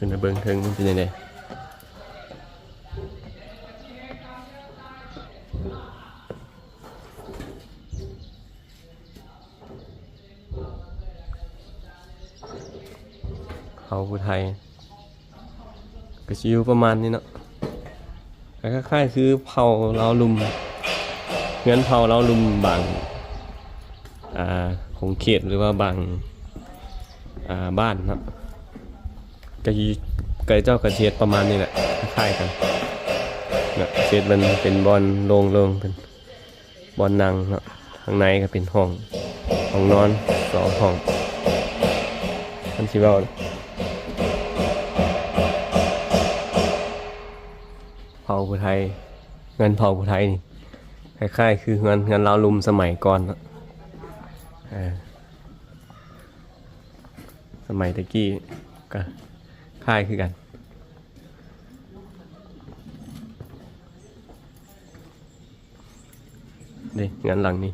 ขึ้นไปเบิ่งเทิงมันเป็นยังไงเขาผู้ไทยก็ชิวประมาณนี้เนาะคล้ายๆคือเผาเราลุมเงินเผาเราลุมบางของเขตหรือว่าบางบ้านเนาะก็เจ้ากระเทียดประมาณนี้แหละคล้ายๆกันนะเศษมันเป็นบอลโล่งๆเป็นบอลนั่งเนาะข้างในก็เป็นห้องนอน2 ห้องท่านสิเว้าเผาผู้ไทยเงินเผาผู้ไทยนี่คล้ายๆคือเงินเราลุมสมัยก่อนเนาะสมัยตะกี้ก็คล้ายคือกันนี่งานหลังนี้